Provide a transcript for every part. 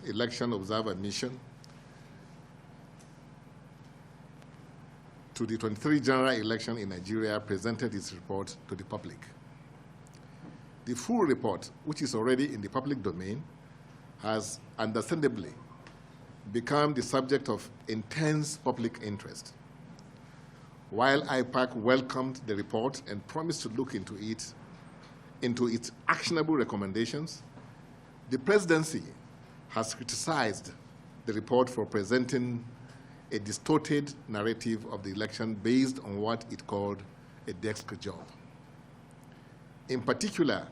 Election Observer Mission to the 23 general election in Nigeria presented its report to the public. The full report, which is already in the public domain, has understandably become the subject of intense public interest. While IPAC welcomed the report and promised to look into its actionable recommendations, the presidency has criticized the report for presenting a distorted narrative of the election based on what it called a desk job. In particular,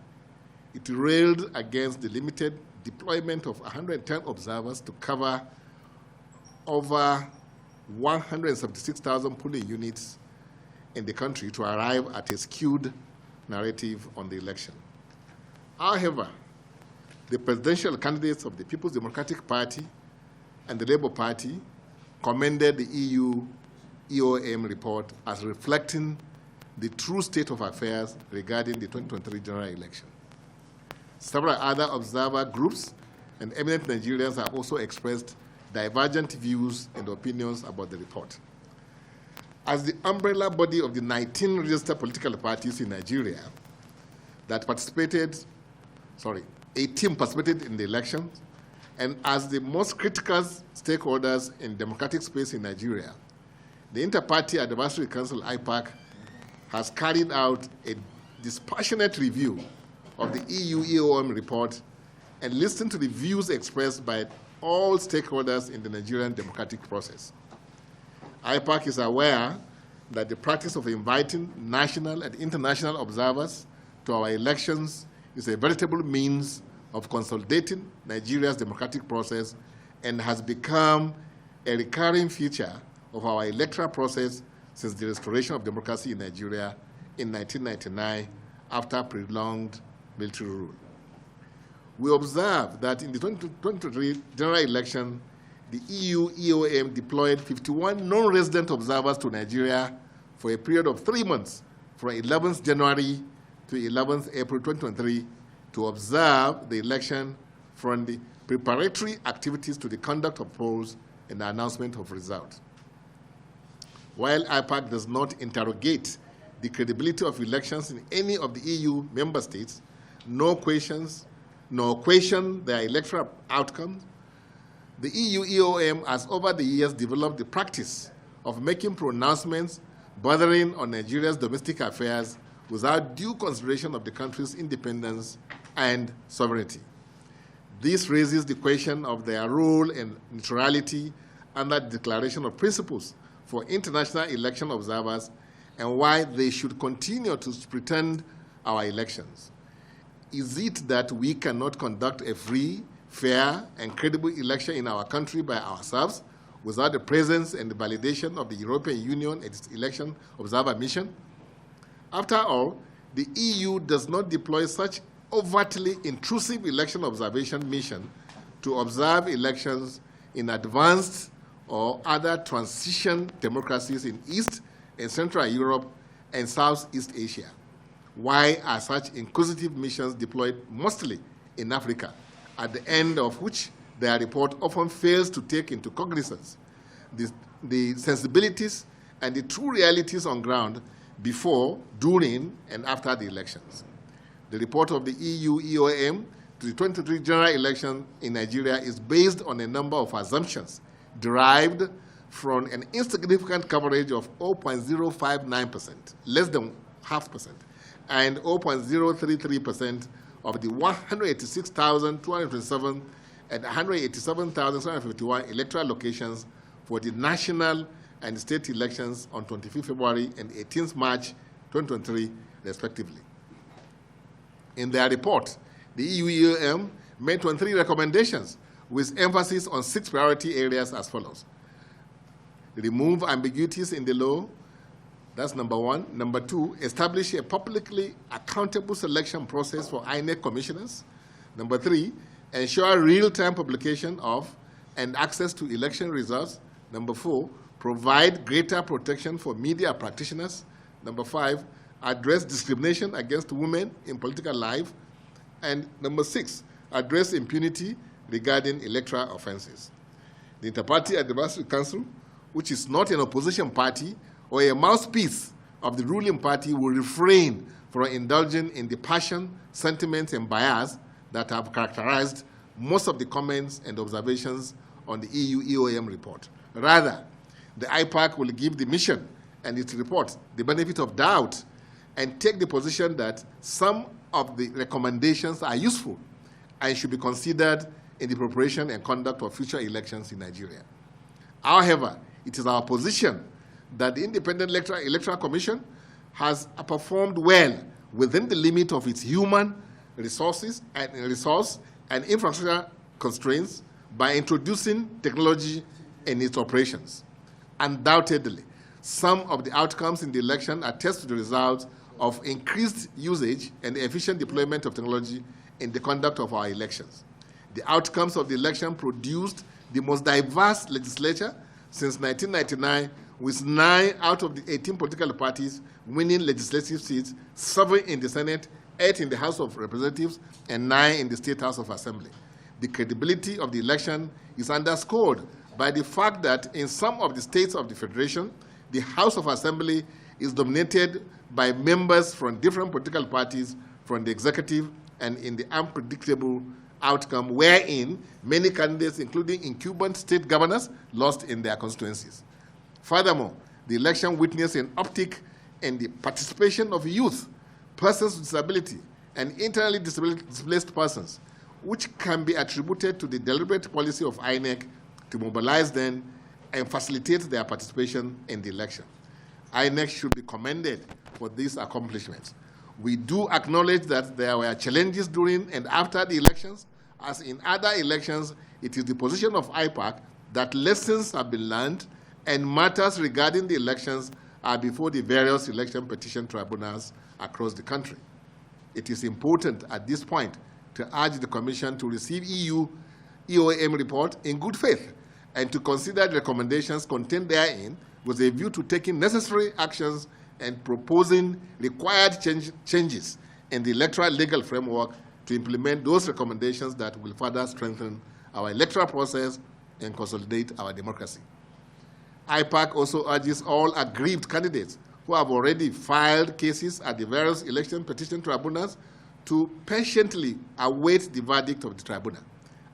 it railed against the limited deployment of 110 observers to cover over 176,000 polling units in the country to arrive at a skewed narrative on the election. However, the presidential candidates of the People's Democratic Party and the Labour Party commended the EU EOM report as reflecting the true state of affairs regarding the 2023 general election. Several other observer groups and eminent Nigerians have also expressed divergent views and opinions about the report. As the umbrella body of the 19 registered political parties in Nigeria that participated, 18 participated in the elections, and as the most critical stakeholders in democratic space in Nigeria, the Inter-Party Advisory Council, IPAC, has carried out a dispassionate review of the EU EOM report and listened to the views expressed by all stakeholders in the Nigerian democratic process. IPAC is aware that the practice of inviting national and international observers to our elections is a veritable means of consolidating Nigeria's democratic process and has become a recurring feature of our electoral process since the restoration of democracy in Nigeria in 1999 after prolonged military rule. We observe that in the 2023 general election, the EU EOM deployed 51 non-resident observers to Nigeria for a period of 3 months, from 11th January to 11th April 2023, to observe the election from the preparatory activities to the conduct of polls and the announcement of results. While IPAC does not interrogate the credibility of elections in any of the EU member states, nor question their electoral outcomes, the EU EOM has over the years developed the practice of making pronouncements bordering on Nigeria's domestic affairs without due consideration of the country's independence and sovereignty. This raises the question of their role in neutrality under the Declaration of Principles for international election observers and why they should continue to pretend our elections. Is it that we cannot conduct a free, fair, and credible election in our country by ourselves without the presence and the validation of the European Union and its election observer mission? After all, the EU does not deploy such overtly intrusive election observation mission to observe elections in advanced or other transition democracies in East and Central Europe and Southeast Asia. Why are such inquisitive missions deployed mostly in Africa, at the end of which their report often fails to take into cognizance the sensibilities and the true realities on ground before, during, and after the elections? The report of the EU EOM to the 2023 general election in Nigeria is based on a number of assumptions derived from an insignificant coverage of 0.059%, less than 0.5%, and 0.033% of the 186,227 and 187,751 electoral locations for the national and state elections on 25th February and 18th March 2023, respectively. In their report, the EU EOM made 23 recommendations with emphasis on 6 priority areas as follows. Remove ambiguities in the law. That's number 1. Number 2, establish a publicly accountable selection process for INEC commissioners. Number 3, ensure real-time publication of and access to election results. Number 4, provide greater protection for media practitioners. Number 5, address discrimination against women in political life. And number 6, address impunity, regarding electoral offenses. The Interparty Advisory Council, which is not an opposition party or a mouthpiece of the ruling party, will refrain from indulging in the passion, sentiments, and bias that have characterized most of the comments and observations on the EU EOM report. Rather, the IPAC will give the mission and its report the benefit of doubt and take the position that some of the recommendations are useful and should be considered in the preparation and conduct of future elections in Nigeria. However, it is our position that the Independent Electoral Commission has performed well within the limit of its human resources and infrastructure constraints by introducing technology in its operations. Undoubtedly, some of the outcomes in the election attest to the results of increased usage and efficient deployment of technology in the conduct of our elections. The outcomes of the election produced the most diverse legislature since 1999, with 9 out of the 18 political parties winning legislative seats, 7 in the Senate, 8 in the House of Representatives, and 9 in the State House of Assembly. The credibility of the election is underscored by the fact that in some of the states of the Federation, the House of Assembly is dominated by members from different political parties from the executive, and in the unpredictable outcome wherein many candidates, including incumbent state governors, lost in their constituencies. Furthermore, the election witnessed an uptick in the participation of youth, persons with disability, and internally displaced persons, which can be attributed to the deliberate policy of INEC to mobilize them and facilitate their participation in the election. INEC should be commended for these accomplishments. We do acknowledge that there were challenges during and after the elections. As in other elections, it is the position of IPAC that lessons have been learned and matters regarding the elections are before the various election petition tribunals across the country. It is important at this point to urge the Commission to receive EU EOM report in good faith and to consider the recommendations contained therein with a view to taking necessary actions and proposing required changes in the electoral legal framework to implement those recommendations that will further strengthen our electoral process and consolidate our democracy. IPAC also urges all aggrieved candidates who have already filed cases at the various election petition tribunals to patiently await the verdict of the tribunal.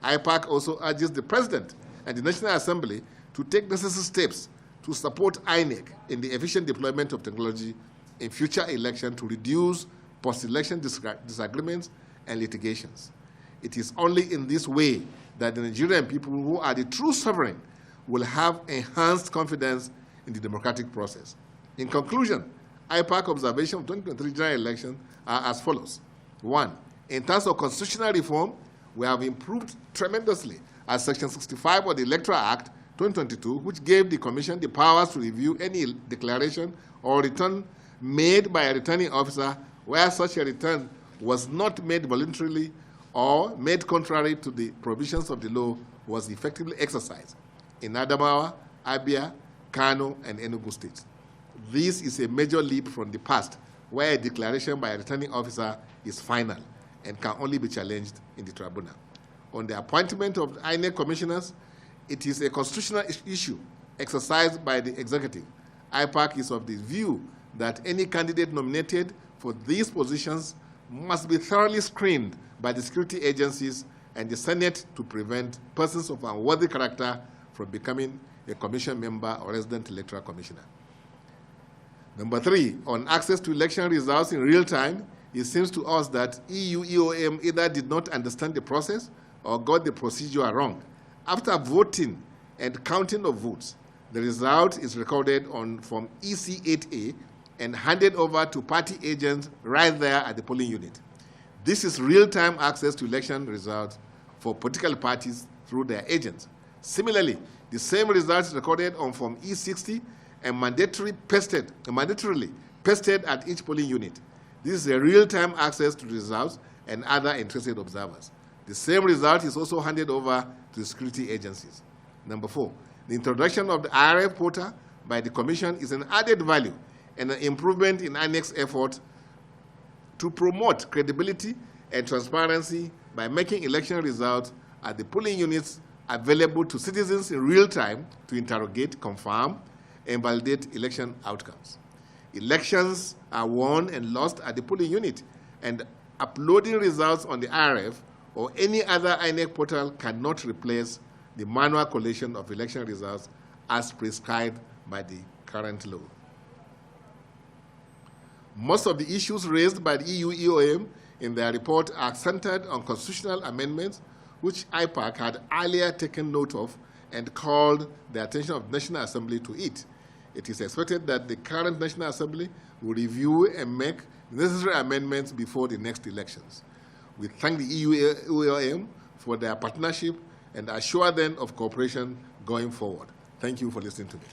IPAC also urges the President and the National Assembly to take necessary steps to support INEC in the efficient deployment of technology in future elections to reduce post-election disagreements and litigations. It is only in this way that the Nigerian people, who are the true sovereign, will have enhanced confidence in the democratic process. In conclusion, IPAC observation of 2023 general election are as follows. 1, in terms of constitutional reform, we have improved tremendously as Section 65 of the Electoral Act 2022, which gave the Commission the powers to review any declaration or return made by a returning officer where such a return was not made voluntarily or made contrary to the provisions of the law was effectively exercised in Adamawa, Abia, Kano, and Enugu states. This is a major leap from the past, where a declaration by a returning officer is final and can only be challenged in the tribunal. On the appointment of INEC commissioners, it is a constitutional issue exercised by the executive. IPAC is of the view that any candidate nominated for these positions must be thoroughly screened by the security agencies and the Senate to prevent persons of unworthy character from becoming a commission member or resident electoral commissioner. Number 3, on access to election results in real time, it seems to us that EU EOM either did not understand the process or got the procedure wrong. After voting and counting of votes, the result is recorded on Form EC8A and handed over to party agents right there at the polling unit. This is real-time access to election results for political parties through their agents. Similarly, the same results recorded on Form E60 and mandatorily pasted at each polling unit. This is a real-time access to the results and other interested observers. The same result is also handed over to the security agencies. Number 4, the introduction of the IRF portal by the Commission is an added value and an improvement in INEC's effort to promote credibility and transparency by making election results at the polling units available to citizens in real time to interrogate, confirm, and validate election outcomes. Elections are won and lost at the polling unit, and uploading results on the RF or any other INEC portal cannot replace the manual collation of election results as prescribed by the current law. Most of the issues raised by the EU EOM in their report are centered on constitutional amendments, which IPAC had earlier taken note of and called the attention of the National Assembly to it. It is expected that the current National Assembly will review and make necessary amendments before the next elections. We thank the EU EOM for their partnership and assure them of cooperation going forward. Thank you for listening to me.